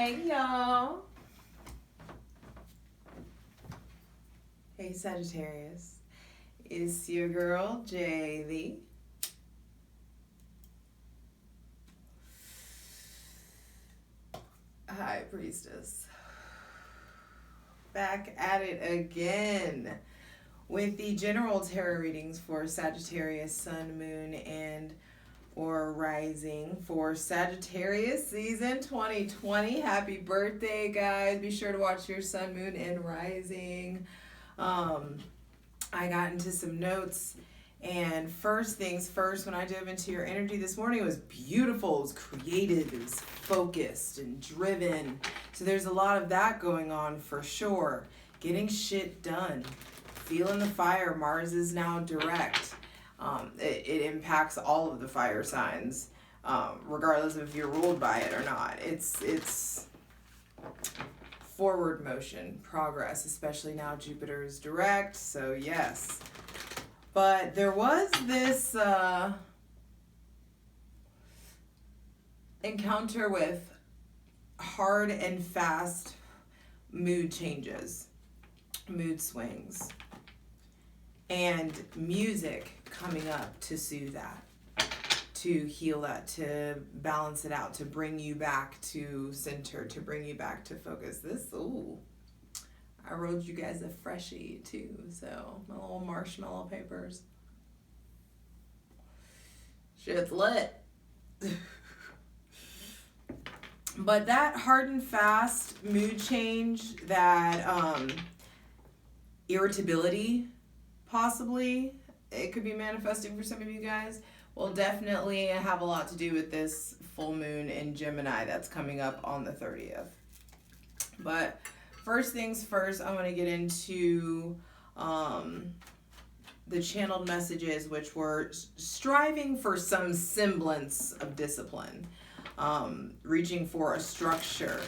Hey y'all. Hey Sagittarius. It's your girl Jaylee. High Priestess. Back at it again with the general tarot readings for Sagittarius, Sun, Moon, and or Rising for Sagittarius season 2020. Happy birthday, guys. Be sure to watch your Sun, Moon, and Rising. I got into some notes, and first things first, when I dove into your energy this morning, it was beautiful, it was creative, it was focused and driven. So there's a lot of that going on for sure. Getting shit done. Feeling the fire. Mars is now direct. It impacts all of the fire signs, regardless of if you're ruled by it or not. It's forward motion, progress, especially now Jupiter is direct, so yes. But there was this encounter with hard and fast mood changes, mood swings, and music coming up to soothe that, to heal that, to balance it out, to bring you back to center, to bring you back to focus. I wrote you guys a freshie too, so my little marshmallow papers. Shit's lit. But that hard and fast mood change, that irritability, possibly, it could be manifesting for some of you guys, will definitely have a lot to do with this full moon in Gemini that's coming up on the 30th. But first things first, I want to get into the channeled messages, which were striving for some semblance of discipline, reaching for a structure,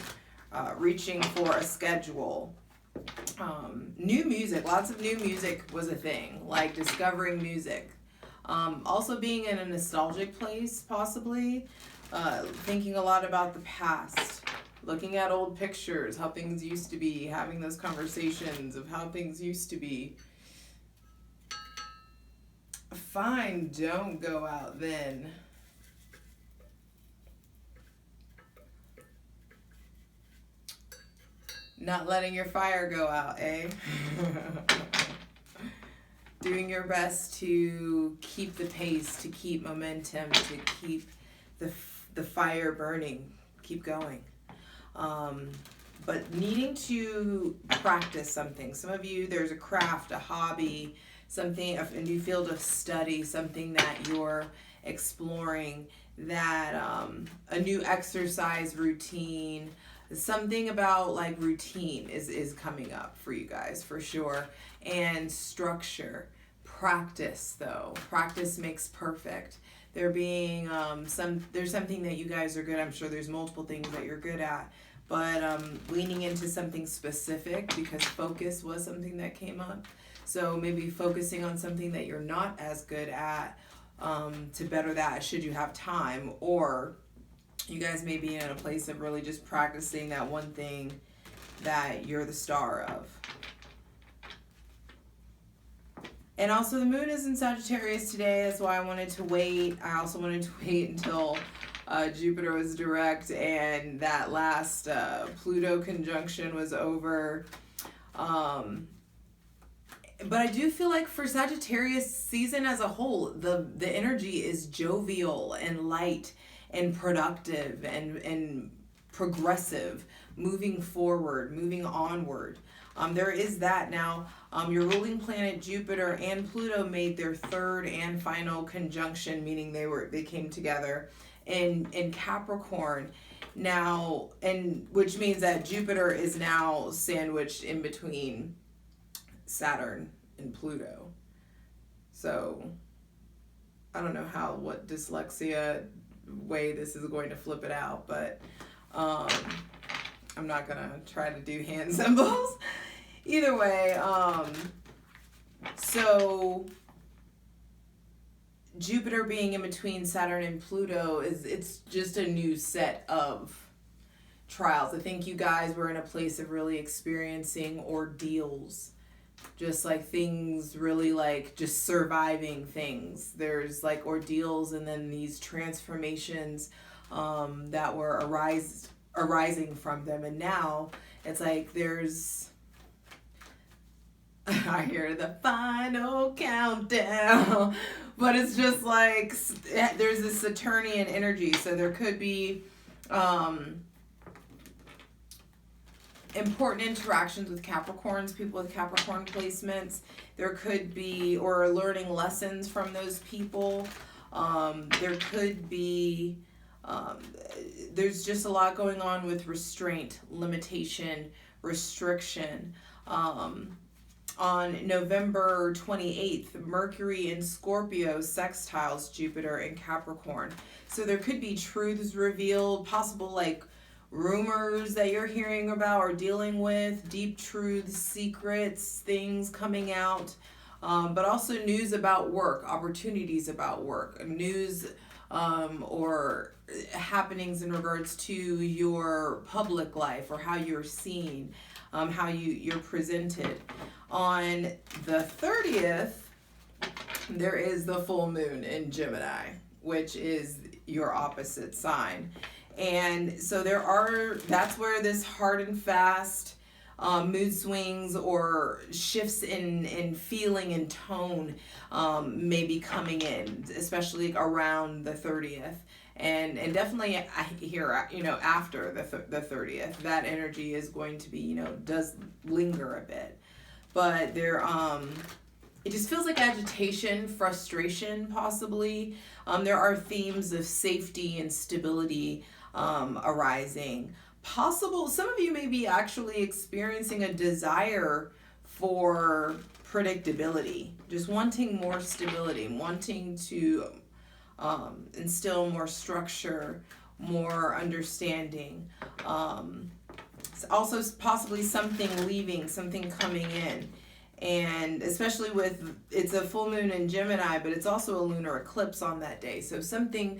reaching for a schedule. New music, lots of new music was a thing, like discovering music. Also being in a nostalgic place, possibly, thinking a lot about the past, looking at old pictures, how things used to be, having those conversations of how things used to be. Fine, don't go out then. Not letting your fire go out, eh? Doing your best to keep the pace, to keep momentum, to keep the fire burning, keep going. But needing to practice something. Some of you, there's a craft, a hobby, something, a new field of study, something that you're exploring, that a new exercise routine, something about like routine is coming up for you guys for sure. And structure, practice though. Practice makes perfect. There being there's something that you guys are good. I'm sure there's multiple things that you're good at, but leaning into something specific, because focus was something that came up. So maybe focusing on something that you're not as good at, to better that should you have time, or you guys may be in a place of really just practicing that one thing that you're the star of. And also the moon is in Sagittarius today. That's why I wanted to wait. I also wanted to wait until Jupiter was direct and that last Pluto conjunction was over. But I do feel like for Sagittarius season as a whole, the energy is jovial and light and productive and progressive, moving forward, moving onward. There is that. Now, your ruling planet Jupiter and Pluto made their third and final conjunction, meaning they came together in Capricorn. Now, and which means that Jupiter is now sandwiched in between Saturn and Pluto. So I don't know what dyslexia way this is going to flip it out, but I'm not gonna try to do hand symbols. Either way, so Jupiter being in between Saturn and Pluto it's just a new set of trials. I think you guys were in a place of really experiencing ordeals. Just like things really like just surviving things. There's like ordeals and then these transformations that were arising from them. And now it's like there's, I hear the final countdown, but it's just like there's this Saturnian energy. So there could be important interactions with Capricorns, people with Capricorn placements. There could be, or learning lessons from those people. There could be, there's just a lot going on with restraint, limitation, restriction. On November 28th, Mercury in Scorpio sextiles Jupiter in Capricorn. So there could be truths revealed, possible like rumors that you're hearing about or dealing with, deep truths, secrets, things coming out, but also news about work, opportunities about work, news or happenings in regards to your public life or how you're seen, how you're presented. On the 30th, there is the full moon in Gemini, which is your opposite sign. And so that's where this hard and fast mood swings or shifts in feeling and tone may be coming in, especially around the 30th. And definitely I hear, after the 30th, that energy is going to be, does linger a bit. But there, it just feels like agitation, frustration, possibly. There are themes of safety and stability arising. Possible, some of you may be actually experiencing a desire for predictability, just wanting more stability, wanting to instill more structure, more understanding. Also possibly something leaving, something coming in. And especially with, it's a full moon in Gemini, but it's also a lunar eclipse on that day. So something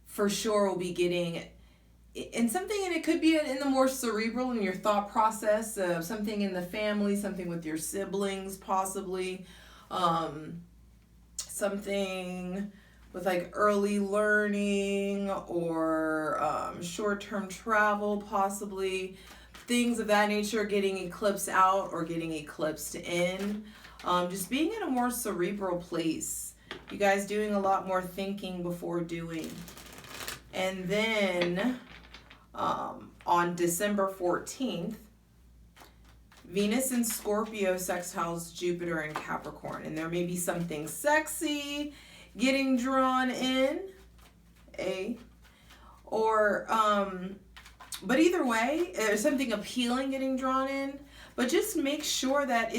for sure will be getting, and it could be in the more cerebral in your thought process, something in the family, something with your siblings possibly, something with like early learning or short-term travel possibly, things of that nature getting eclipsed out or getting eclipsed in, just being in a more cerebral place, you guys doing a lot more thinking before doing. And then on December 14th, Venus in Scorpio sextiles Jupiter in Capricorn, and there may be something sexy getting drawn in, but either way, there's something appealing getting drawn in. But just make sure that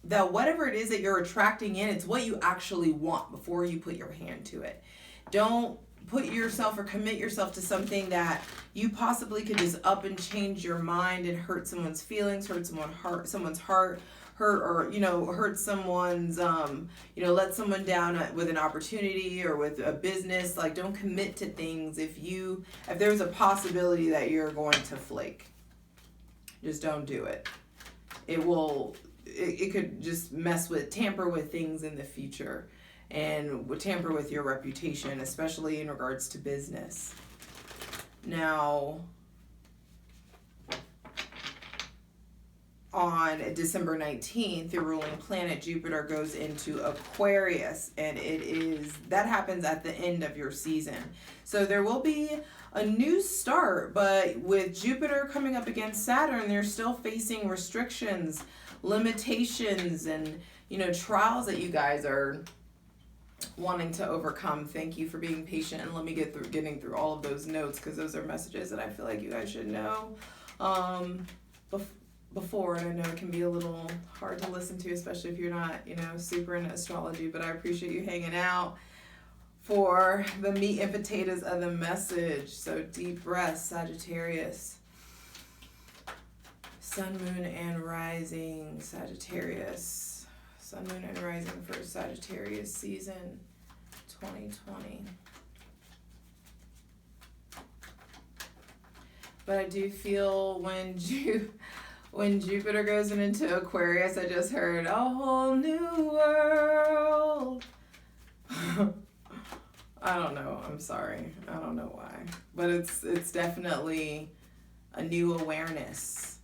that whatever it is that you're attracting in, it's what you actually want before you put your hand to it. Don't put yourself or commit yourself to something that you possibly could just up and change your mind and hurt someone's feelings, hurt someone's heart, hurt someone's, let someone down with an opportunity or with a business. Like, don't commit to things if there's a possibility that you're going to flake. Just don't do it. It could just tamper with things in the future and would tamper with your reputation, especially in regards to business. Now, on December 19th, the ruling planet Jupiter goes into Aquarius, and that happens at the end of your season. So there will be a new start, but with Jupiter coming up against Saturn, they're still facing restrictions, limitations, and trials that you guys are wanting to overcome. Thank you for being patient, and let me getting through all of those notes, because those are messages that I feel like you guys should know before, and I know it can be a little hard to listen to, especially if you're not super into astrology, but I appreciate you hanging out for the meat and potatoes of the message. So deep breath, Sagittarius. Sun, moon, and rising, Sagittarius. Sun, moon, and rising for Sagittarius season 2020. But I do feel when Jupiter goes into Aquarius, I just heard a whole new world. I don't know. I'm sorry. I don't know why. But it's definitely a new awareness,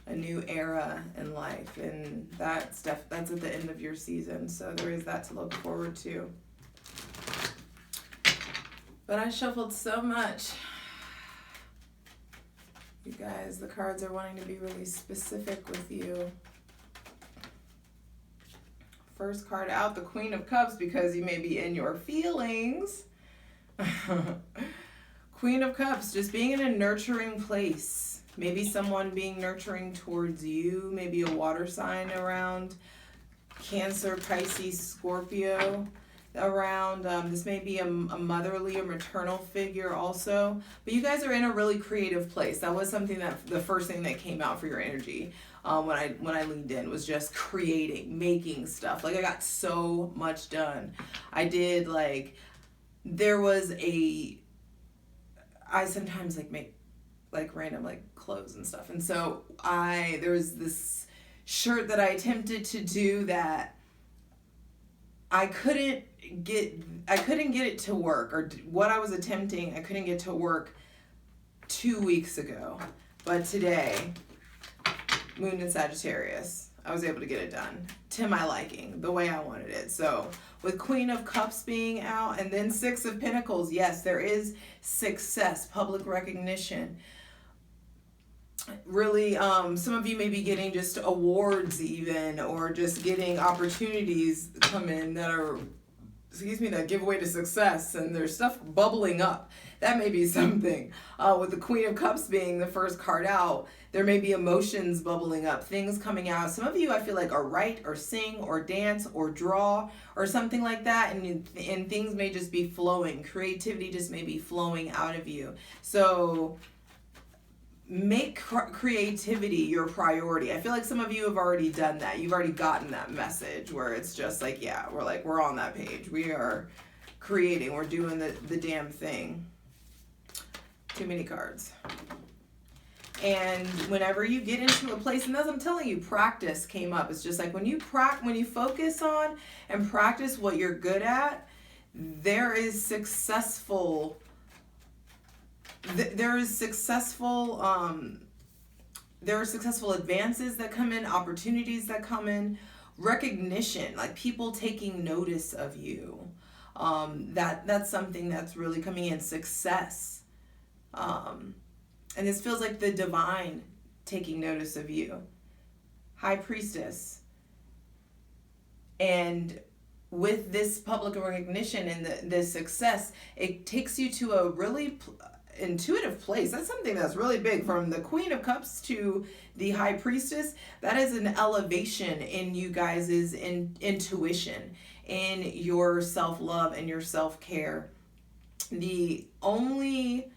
a new era in life, and that's at the end of your season. So there is that to look forward to. But I shuffled so much. You guys, the cards are wanting to be really specific with you. First card out, the Queen of Cups, because you may be in your feelings. Queen of Cups, just being in a nurturing place. Maybe someone being nurturing towards you. Maybe a water sign around. Cancer, Pisces, Scorpio around. This may be a motherly or maternal figure also. But you guys are in a really creative place. That was something that the first thing that came out for your energy when I leaned in was just creating, making stuff. Like I got so much done. I did there was I sometimes make random clothes and stuff. And so there was this shirt that I attempted to do that I couldn't get it to work, or what I was attempting, I couldn't get to work 2 weeks ago. But today, Moon in Sagittarius, I was able to get it done to my liking, the way I wanted it. So with Queen of Cups being out and then Six of Pentacles, yes, there is success, public recognition. Really, some of you may be getting just awards even, or just getting opportunities come in that give way to success, and there's stuff bubbling up. That may be something. With the Queen of Cups being the first card out, there may be emotions bubbling up, things coming out. Some of you, I feel are write or sing or dance or draw or something like that, and things may just be flowing. Creativity just may be flowing out of you. So make creativity your priority. I feel some of you have already done that. You've already gotten that message where it's just we're on that page. We are creating. We're doing the damn thing. Too many cards. And whenever you get into a place, and as I'm telling you, practice came up. It's just when you focus on and practice what you're good at, there are successful advances that come in, opportunities that come in, recognition, people taking notice of you. That's something that's really coming in, success. And this feels like the divine taking notice of you. High Priestess. And with this public recognition and this success, it takes you to a really intuitive place. That's something that's really big. From the Queen of Cups to the High Priestess, that is an elevation in you guys' intuition, in your self-love and your self-care. The only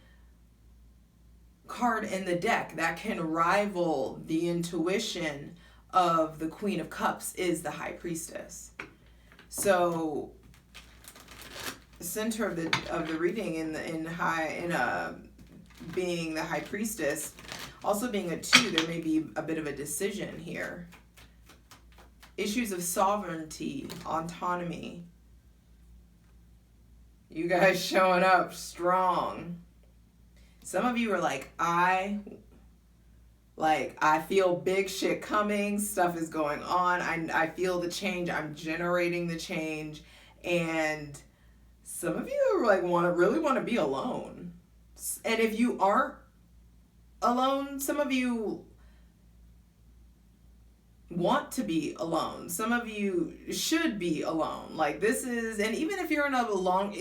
card in the deck that can rival the intuition of the Queen of Cups is the High Priestess. So center of the reading being the High Priestess, also being a 2, there may be a bit of a decision here. Issues of sovereignty, autonomy. You guys showing up strong. Some of you are I feel big shit coming, stuff is going on, I feel the change, I'm generating the change, and some of you are really want to be alone. And if you aren't alone, some of you want to be alone. Some of you should be alone. And even if you're in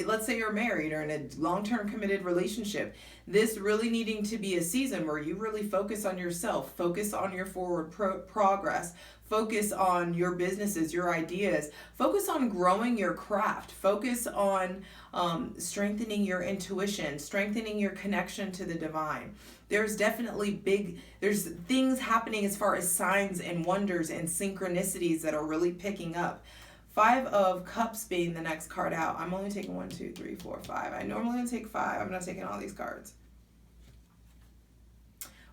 let's say you're married or in a long-term committed relationship, this really needing to be a season where you really focus on yourself, focus on your forward progress, focus on your businesses, your ideas, focus on growing your craft, focus on strengthening your intuition, strengthening your connection to the divine. There's definitely there's things happening as far as signs and wonders and synchronicities that are really picking up. 5 of Cups being the next card out. I'm only taking 1, 2, 3, 4, 5. I normally only take 5. I'm not taking all these cards.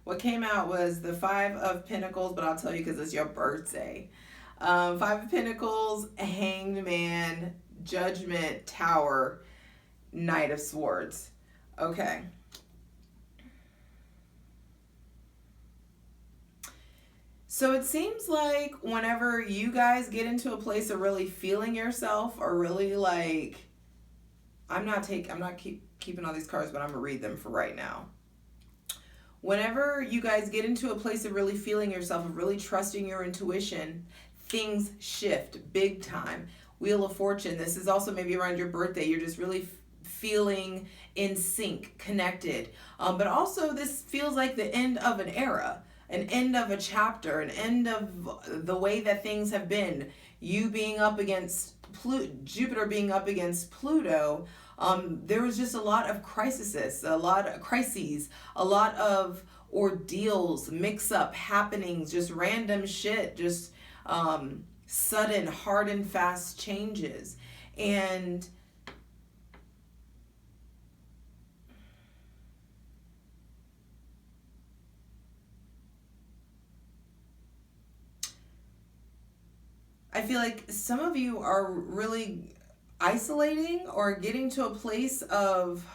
What came out was the Five of Pentacles, but I'll tell you because it's your birthday. Five of Pentacles, Hanged Man, Judgment, Tower, Knight of Swords. Okay. So it seems like whenever you guys get into a place of really feeling yourself, or really like, I'm not keeping all these cards, but I'm gonna read them for right now. Whenever you guys get into a place of really feeling yourself, of really trusting your intuition, things shift big time. Wheel of Fortune, this is also maybe around your birthday. You're just really feeling in sync, connected. But also this feels like the end of an era, an end of a chapter, an end of the way that things have been. You being up against Jupiter being up against Pluto, there was just a lot of crises, a lot of ordeals, mix-up happenings, just random shit, just sudden, hard and fast changes. And I feel like some of you are really isolating or getting to a place of,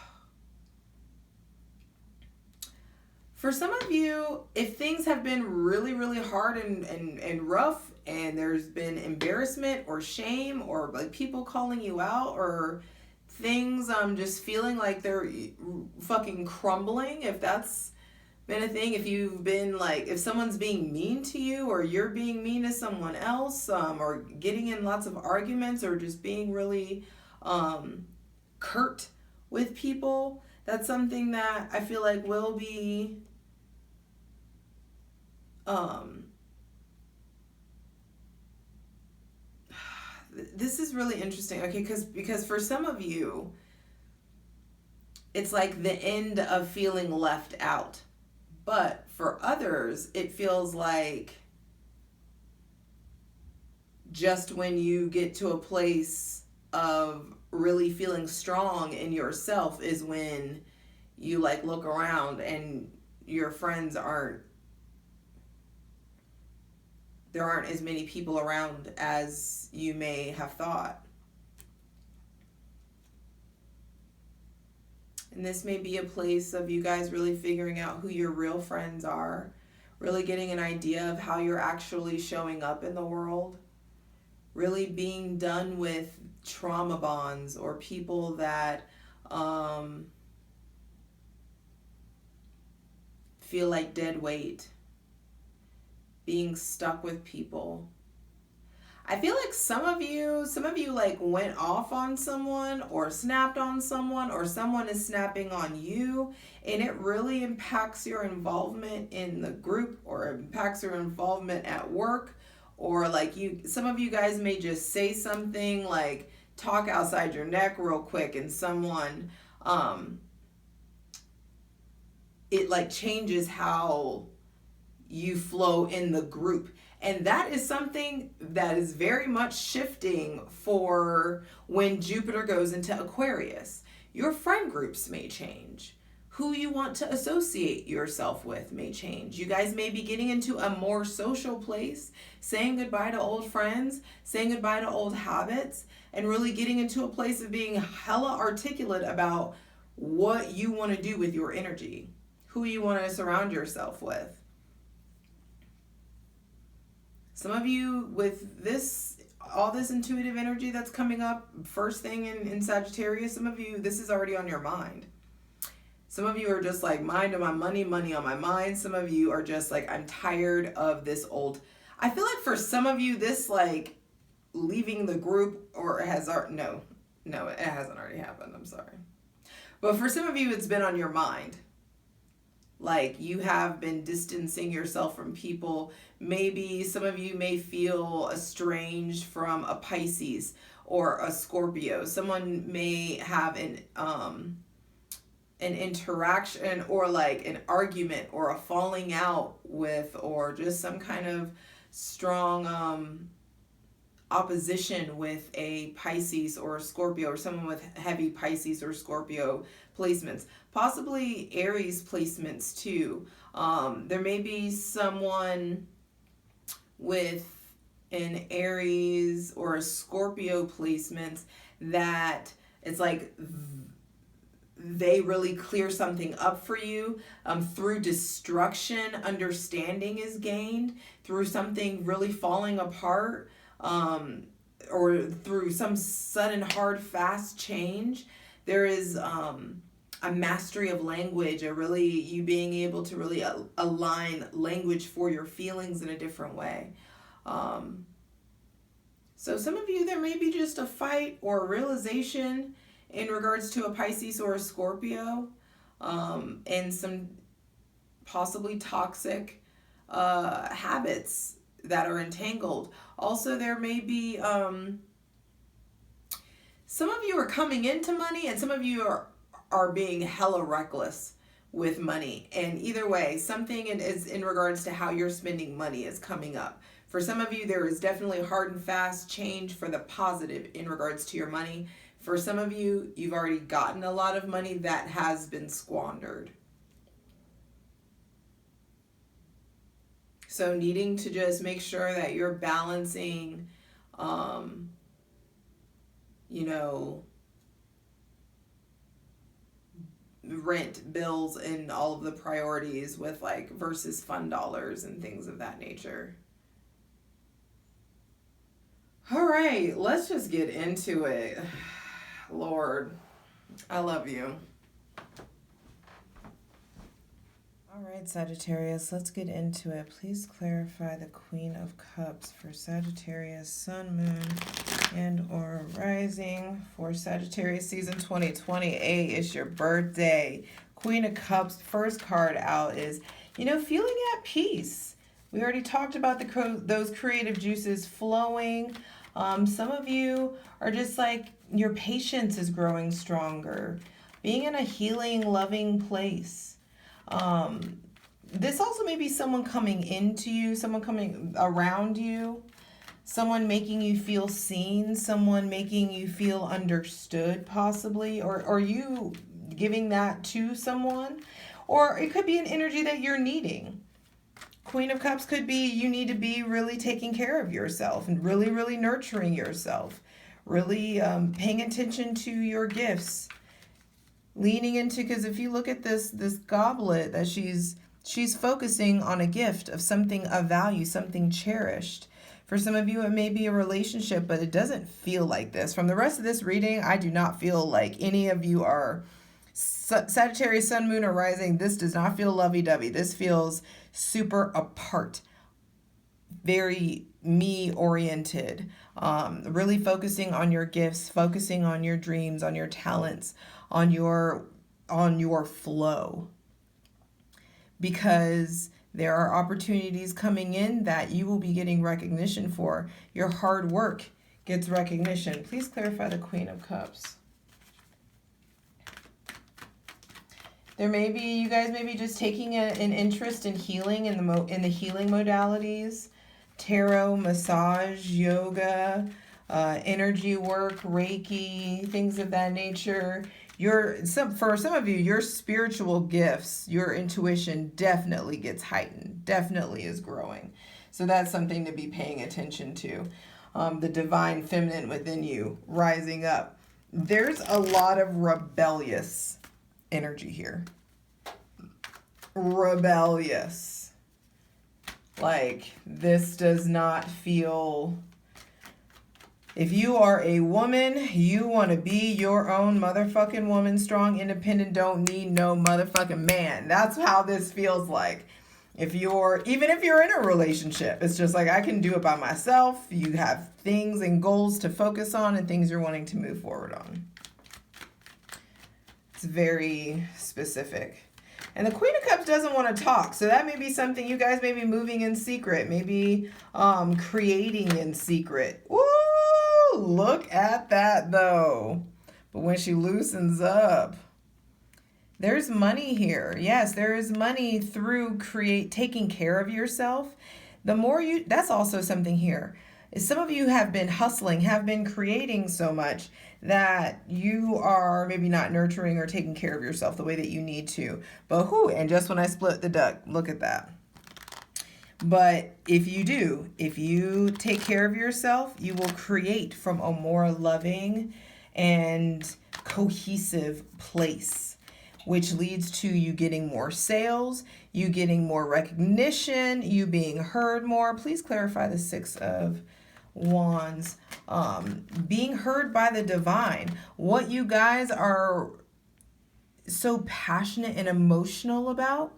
for some of you, if things have been really, really hard and rough, and there's been embarrassment or shame, or like people calling you out, or things just feeling like they're fucking crumbling, if that's been a thing, if you've been like, if someone's being mean to you, or you're being mean to someone else, or getting in lots of arguments, or just being really curt with people, that's something that I feel like will be this is really interesting, okay, because for some of you, it's like the end of feeling left out. But for others, it feels like just when you get to a place of really feeling strong in yourself is when you like look around and your friends there aren't as many people around as you may have thought. And this may be a place of you guys really figuring out who your real friends are, really getting an idea of how you're actually showing up in the world, really being done with trauma bonds or people that feel like dead weight, being stuck with people. I feel like some of you like went off on someone or snapped on someone, or someone is snapping on you, and it really impacts your involvement in the group, or impacts your involvement at work, or like some of you guys may just say something, like talk outside your neck real quick, and someone it like changes how you flow in the group. And that is something that is very much shifting for when Jupiter goes into Aquarius. Your friend groups may change. Who you want to associate yourself with may change. You guys may be getting into a more social place, saying goodbye to old friends, saying goodbye to old habits, and really getting into a place of being hella articulate about what you want to do with your energy, who you want to surround yourself with. Some of you with all this intuitive energy that's coming up first thing in Sagittarius, some of you, this is already on your mind. Some of you are just like, mind on my money, money on my mind. Some of you are just like, I'm tired of this old. I feel like for some of you, this like leaving the group or it hasn't already happened. I'm sorry. But for some of you, it's been on your mind. Like you have been distancing yourself from people. Maybe some of you may feel estranged from a Pisces or a Scorpio. Someone may have an interaction or like an argument or a falling out with, or just some kind of strong opposition with a Pisces or a Scorpio, or someone with heavy Pisces or Scorpio placements. Possibly Aries placements too. There may be someone with an Aries or a Scorpio placements that it's like they really clear something up for you. Through destruction, understanding is gained. Through something really falling apart, or through some sudden hard fast change, there is a mastery of language, you being able to really align language for your feelings in a different way. So some of you, there may be just a fight or a realization in regards to a Pisces or a Scorpio, and some possibly toxic habits that are entangled. Also, there may be some of you are coming into money, and some of you are being hella reckless with money. And either way, something is in regards to how you're spending money is coming up. For some of you, there is definitely hard and fast change for the positive in regards to your money. For some of you, you've already gotten a lot of money that has been squandered. So needing to just make sure that you're balancing, rent, bills, and all of the priorities with versus fun dollars and things of that nature. All right, let's just get into it. Lord, I love you. All right, Sagittarius, let's get into it. Please clarify the Queen of Cups for Sagittarius, Sun, Moon, and or Rising for Sagittarius season 2028. It's your birthday. Queen of Cups, first card out is, feeling at peace. We already talked about those creative juices flowing. Some of you are just your patience is growing stronger. Being in a healing, loving place. This also may be someone coming into you, someone coming around you, someone making you feel seen, someone making you feel understood possibly, or you giving that to someone, or it could be an energy that you're needing. Queen of Cups could be you need to be really taking care of yourself and really, really nurturing yourself, really paying attention to your gifts. Leaning into, because if you look at this goblet that she's focusing on a gift of something of value, something cherished. For some of you, it may be a relationship, but it doesn't feel like this. From the rest of this reading, I do not feel like any of you are Sagittarius, Sun, Moon, or Rising. This does not feel lovey-dovey. This feels super apart, very me-oriented, really focusing on your gifts, focusing on your dreams, on your talents, on your flow, because there are opportunities coming in that you will be getting recognition for. Your hard work gets recognition. Please clarify the Queen of Cups. There may be, you guys may be just taking an interest in healing, in the healing modalities, tarot, massage, yoga, energy work, Reiki, things of that nature. For some of you, your spiritual gifts, your intuition definitely gets heightened, definitely is growing. So that's something to be paying attention to. The divine feminine within you rising up. There's a lot of rebellious energy here. Rebellious. This does not feel... If you are a woman, you want to be your own motherfucking woman, strong, independent, don't need no motherfucking man. That's how this feels like. Even if you're in a relationship, it's just I can do it by myself. You have things and goals to focus on and things you're wanting to move forward on. It's very specific. And the Queen of Cups doesn't want to talk. So that may be something you guys may be moving in secret, maybe creating in secret. Woo! Look at that though. But when she loosens up, there's money here. Yes, there is money through taking care of yourself. The more that's also something here. is some of you have been hustling, have been creating so much that you are maybe not nurturing or taking care of yourself the way that you need to. But and just when I split the duck, look at that. But if you do, if you take care of yourself, you will create from a more loving and cohesive place, which leads to you getting more sales, you getting more recognition, you being heard more. Please clarify the Six of Wands. Being heard by the divine. What you guys are so passionate and emotional about,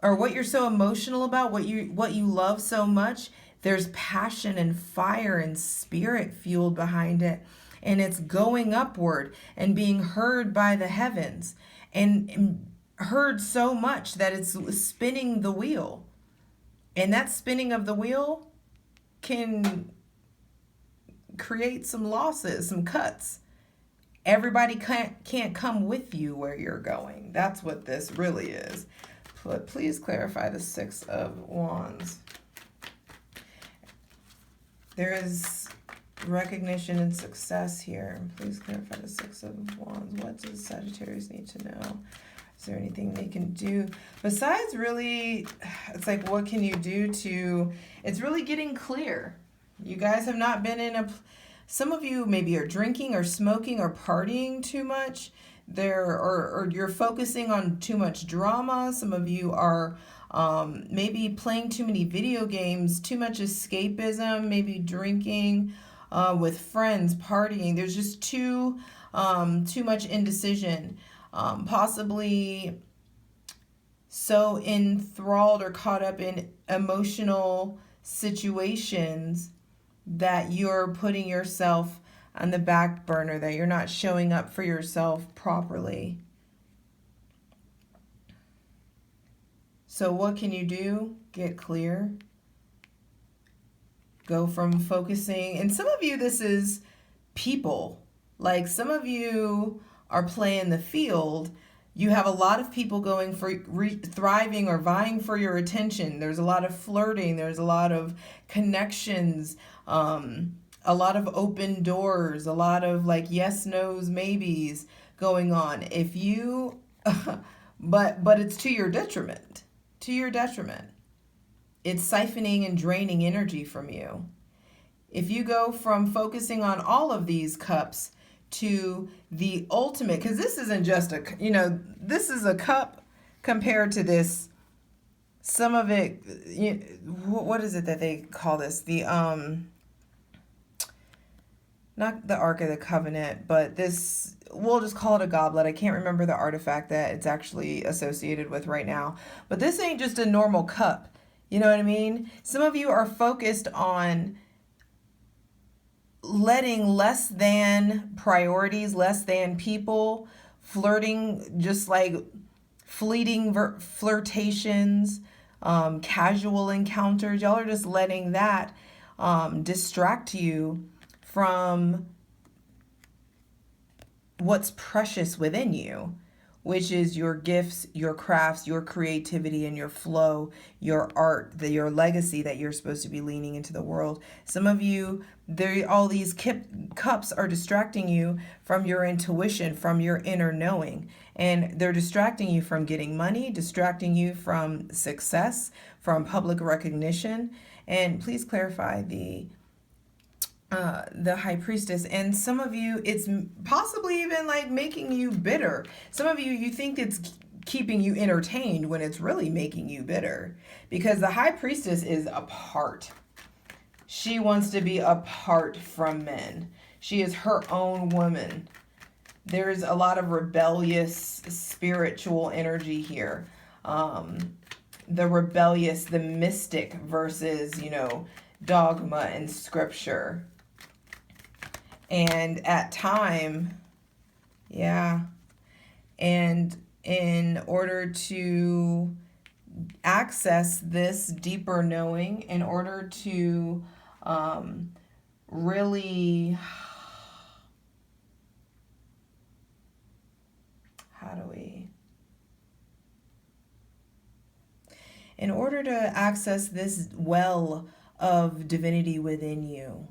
or what you're so emotional about, what you love so much, there's passion and fire and spirit fueled behind it, and it's going upward and being heard by the heavens, and heard so much that it's spinning the wheel. And that spinning of the wheel can create some losses, some cuts. Everybody can't come with you where you're going. That's what this really is. But please clarify the Six of Wands. There is recognition and success here. Please clarify the Six of Wands. What does Sagittarius need to know? Is there anything they can do? Besides really, it's like, what can you do to, it's really getting clear. You guys have not been in some of you maybe are drinking or smoking or partying too much. Or you're focusing on too much drama. Some of you are maybe playing too many video games, too much escapism, maybe drinking with friends, partying. There's just too much indecision. Possibly so enthralled or caught up in emotional situations that you're putting yourself on the back burner, that you're not showing up for yourself properly. So what can you do? Get clear. Go from focusing, and some of you, this is people. Like some of you are playing the field. You have a lot of people going for thriving or vying for your attention. There's a lot of flirting. There's a lot of connections. A lot of open doors, a lot of like yes, no's, maybes going on. If you, but it's to your detriment, It's siphoning and draining energy from you. If you go from focusing on all of these cups to the ultimate, because this isn't just this is a cup compared to this. Some of it, what is it that they call this? Not the Ark of the Covenant, but this, we'll just call it a goblet. I can't remember the artifact that it's actually associated with right now. But this ain't just a normal cup. You know what I mean? Some of you are focused on letting less than priorities, less than people, flirting, just like fleeting flirtations, casual encounters. Y'all are just letting that distract you from what's precious within you, which is your gifts, your crafts, your creativity, and your flow, your art, your legacy that you're supposed to be leaning into the world. Some of you, all these cups are distracting you from your intuition, from your inner knowing. And they're distracting you from getting money, distracting you from success, from public recognition. And please clarify the High Priestess. And some of you, it's possibly even like making you bitter. Some of you, you think it's keeping you entertained when it's really making you bitter, because the High Priestess is apart. She wants to be apart from men. She is her own woman. There's a lot of rebellious spiritual energy here. The rebellious, the mystic versus, dogma and scripture. And at time, and in order to access this deeper knowing, in order to really, in order to access this well of divinity within you,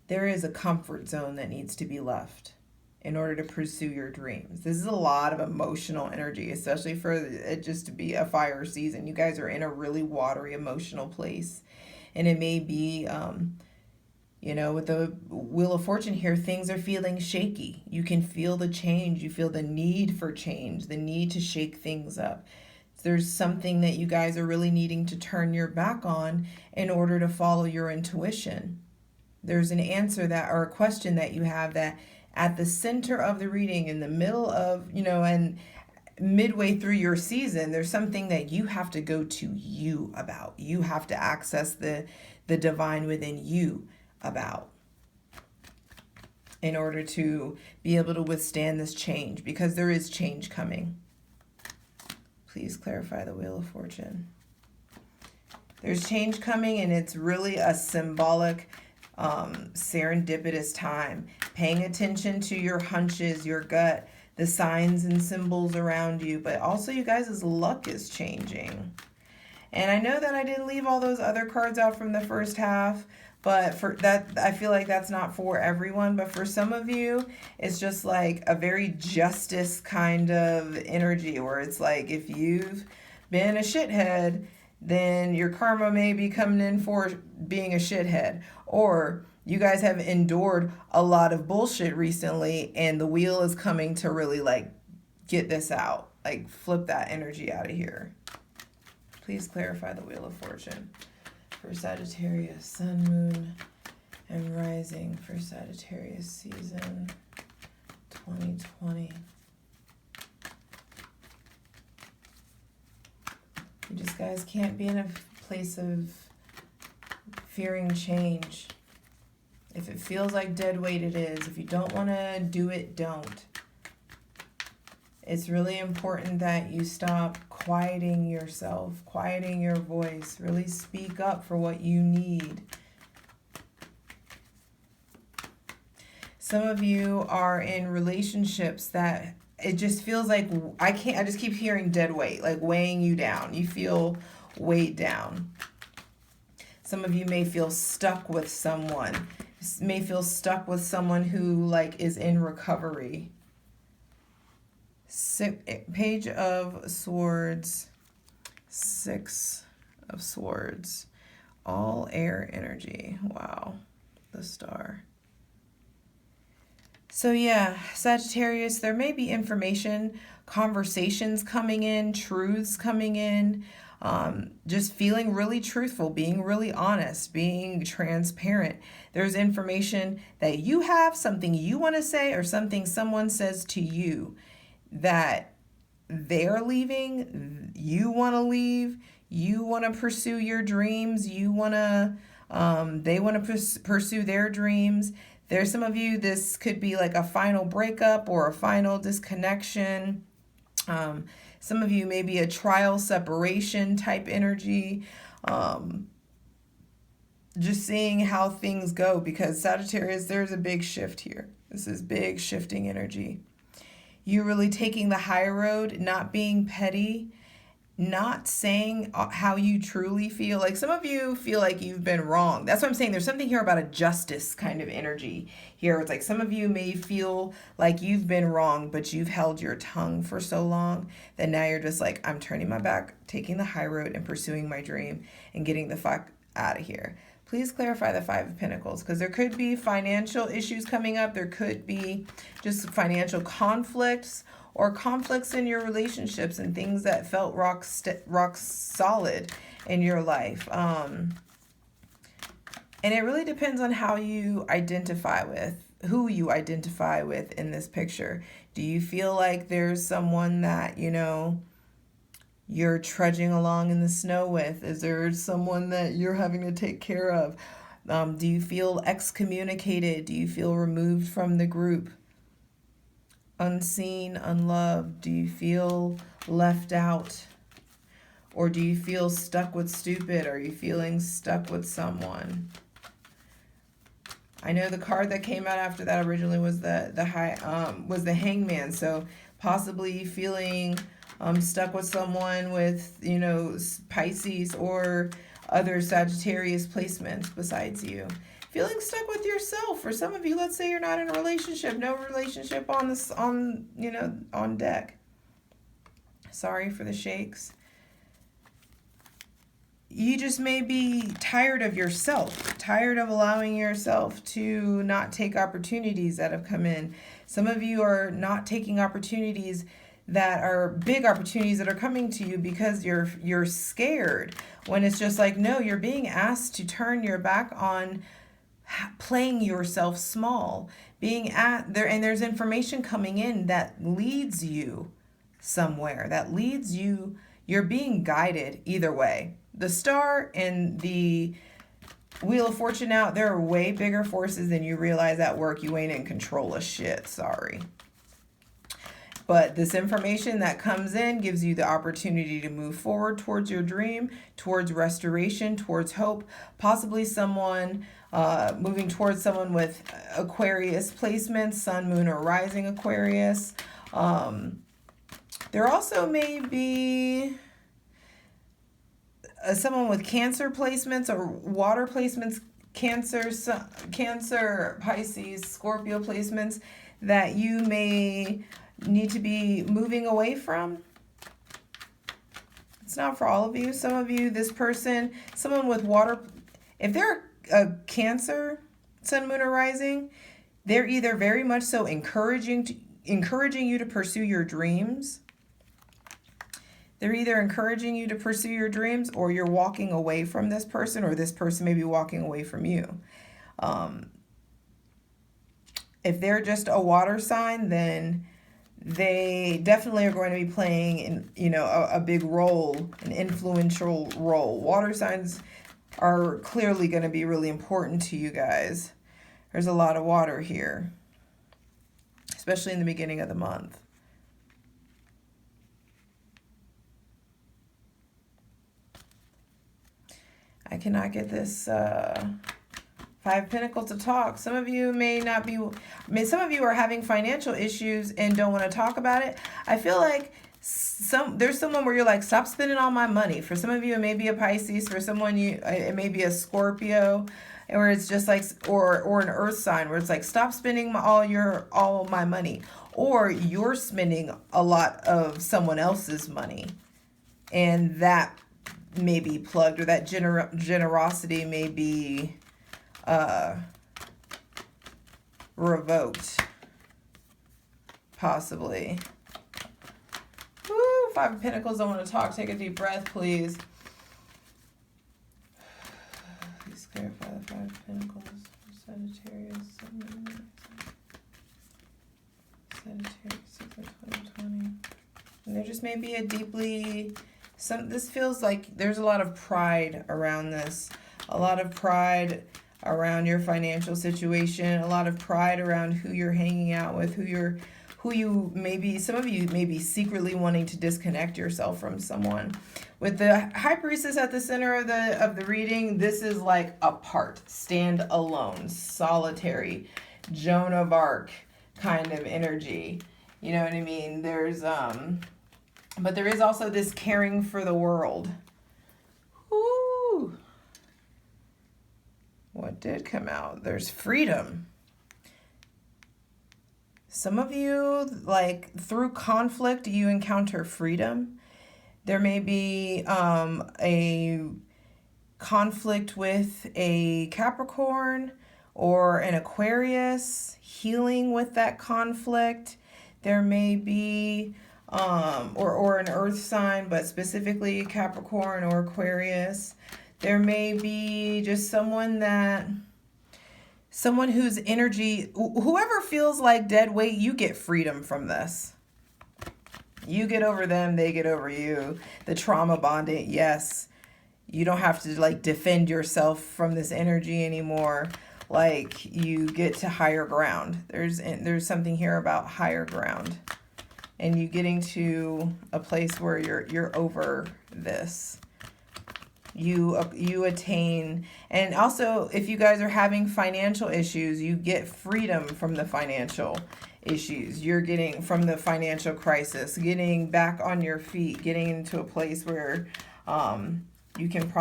there is a comfort zone that needs to be left in order to pursue your dreams. This is a lot of emotional energy, especially for it just to be a fire season. You guys are in a really watery emotional place. And it may be, with the Wheel of Fortune here, things are feeling shaky. You can feel the change. You feel the need for change, the need to shake things up. There's something that you guys are really needing to turn your back on in order to follow your intuition. There's an answer that, or a question that you have that at the center of the reading, in the middle of, and midway through your season, there's something that you have to go to you about. You have to access the divine within you about in order to be able to withstand this change, because there is change coming. Please clarify the Wheel of Fortune. There's change coming, and it's really a symbolic, serendipitous time. Paying attention to your hunches, your gut, the signs and symbols around you, but also you guys' luck is changing. And I know that I didn't leave all those other cards out from the first half, but for that, I feel like that's not for everyone. But for some of you, it's just like a very justice kind of energy, where it's like, if you've been a shithead, then your karma may be coming in for being a shithead. Or you guys have endured a lot of bullshit recently, and the wheel is coming to really like get this out, like flip that energy out of here. Please clarify the Wheel of Fortune for Sagittarius, Sun, Moon, and Rising for Sagittarius season 2020. You just guys can't be in a place of fearing change. If it feels like dead weight, it is. If you don't want to do it, don't. It's really important that you stop quieting yourself, quieting your voice. Really speak up for what you need. Some of you are in relationships that it just feels like I just keep hearing dead weight, like weighing you down. You feel weighed down. Some of you may feel stuck with someone. May feel stuck with someone who like is in recovery. Page of Swords, 6 of Swords, all air energy. Wow, the Star. So yeah, Sagittarius, there may be information, conversations coming in, truths coming in, just feeling really truthful, being really honest, being transparent. There's information that you have, something you want to say, or something someone says to you that they're leaving, you want to leave, you want to pursue your dreams, you want to, they want to pursue their dreams. There's some of you, this could be like a final breakup or a final disconnection. Some of you may be a trial separation type energy. Just seeing how things go, because Sagittarius, there's a big shift here. This is big shifting energy. You really taking the high road, not being petty, not saying how you truly feel. Like some of you feel like you've been wrong. That's what I'm saying. There's something here about a justice kind of energy here. It's like some of you may feel like you've been wrong, but you've held your tongue for so long that now you're just like, I'm turning my back, taking the high road and pursuing my dream and getting the fuck out of here. Please clarify the 5 of Pentacles, because there could be financial issues coming up. There could be just financial conflicts or conflicts in your relationships and things that felt rock solid in your life. And it really depends on how you identify with, who you identify with in this picture. Do you feel like there's someone that, you're trudging along in the snow with? Is there someone that you're having to take care of? Do you feel excommunicated? Do you feel removed from the group? Unseen, unloved? Do you feel left out? Or do you feel stuck with stupid? Are you feeling stuck with someone? I know the card that came out after that originally was the Hangman. So possibly feeling stuck with someone with, Pisces or other Sagittarius placements besides you. Feeling stuck with yourself. For some of you, let's say you're not in a relationship, no relationship on deck. Sorry for the shakes. You just may be tired of yourself, tired of allowing yourself to not take opportunities that have come in. Some of you are not taking opportunities that are big opportunities that are coming to you because you're scared, when it's just like, no, you're being asked to turn your back on playing yourself small, being at there, and there's information coming in that leads you somewhere, that leads you, you're being guided either way. The star and the Wheel of Fortune out, there are way bigger forces than you realize at work. You ain't in control of shit, sorry. But this information that comes in gives you the opportunity to move forward towards your dream, towards restoration, towards hope, possibly someone moving towards someone with Aquarius placements, sun, moon, or rising Aquarius. There also may be someone with Cancer placements or water placements, Cancer, Pisces, Scorpio placements that you may need to be moving away from. It's not for all of you. Some of you, this person, someone with water, if they're a Cancer, sun, moon, or rising, they're either very much so encouraging you to pursue your dreams. They're either encouraging you to pursue your dreams, or you're walking away from this person, or this person may be walking away from you. If they're just a water sign, then they definitely are going to be playing a big role, an influential role. Water signs are clearly going to be really important to you guys. There's a lot of water here, especially in the beginning of the month. I cannot get this Five of Pentacles to talk. Some of you may not be, some of you are having financial issues and don't want to talk about it. I feel like there's someone where you're like, stop spending all my money. For some of you, it may be a Pisces. For someone, it may be a Scorpio, where it's just like, or an earth sign, where it's like, stop spending all my money. Or you're spending a lot of someone else's money, and that may be plugged, or that generosity may be revoked, possibly. Woo, Five of Pentacles, don't want to talk. Take a deep breath, please. Please clarify the Five of Pentacles. Sagittarius, Sagittarius, 2020. And there just may be a deeply, this feels like there's a lot of pride around this. A lot of pride around your financial situation. A lot of pride around who you're hanging out with, who you maybe, some of you may be secretly wanting to disconnect yourself from someone. With the High Priestess at the center of the reading, this is like apart, stand alone, solitary, Joan of Arc kind of energy. You know what I mean? There's but there is also this caring for the world. Woo! What did come out? There's freedom. Some of you, like, through conflict, you encounter freedom. There may be a conflict with a Capricorn or an Aquarius, healing with that conflict. There may be or an earth sign, but specifically Capricorn or Aquarius. There may be just someone whose energy, whoever feels like dead weight, you get freedom from this. You get over them, they get over you. The trauma bonding, yes. You don't have to like defend yourself from this energy anymore. Like, you get to higher ground. There's something here about higher ground. And you getting to a place where you're over this. You attain, and also if you guys are having financial issues, you get freedom from the financial issues. You're getting from the financial crisis, getting back on your feet, getting into a place where you can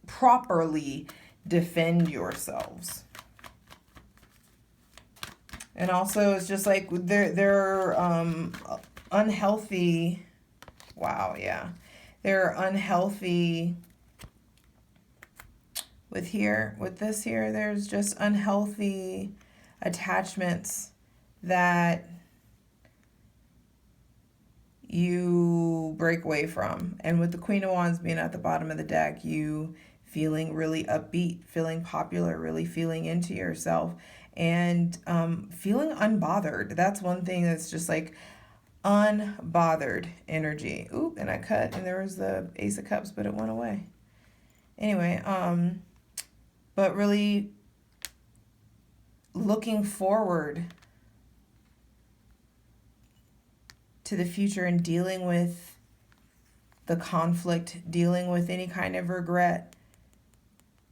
properly defend yourselves. And also, it's just like they're unhealthy. Wow, yeah. They're unhealthy with this here. There's just unhealthy attachments that you break away from. And with the Queen of Wands being at the bottom of the deck, you feeling really upbeat, feeling popular, really feeling into yourself, and feeling unbothered. That's one thing that's just like unbothered energy. Oop, and I cut, and there was the Ace of Cups, but it went away. Anyway, but really looking forward to the future and dealing with the conflict, dealing with any kind of regret,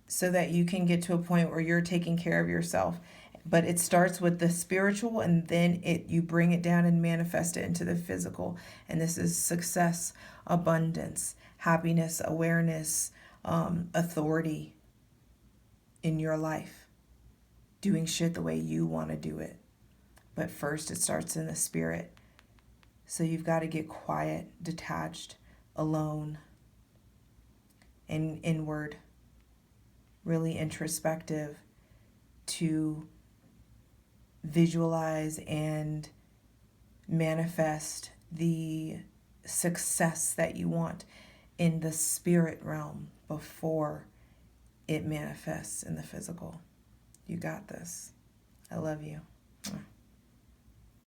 so that you can get to a point where you're taking care of yourself. But it starts with the spiritual, and then you bring it down and manifest it into the physical. And this is success, abundance, happiness, awareness, authority in your life. Doing shit the way you want to do it. But first it starts in the spirit. So you've got to get quiet, detached, alone, and inward, really introspective, to visualize and manifest the success that you want in the spirit realm before it manifests in the physical. You got this. I love you.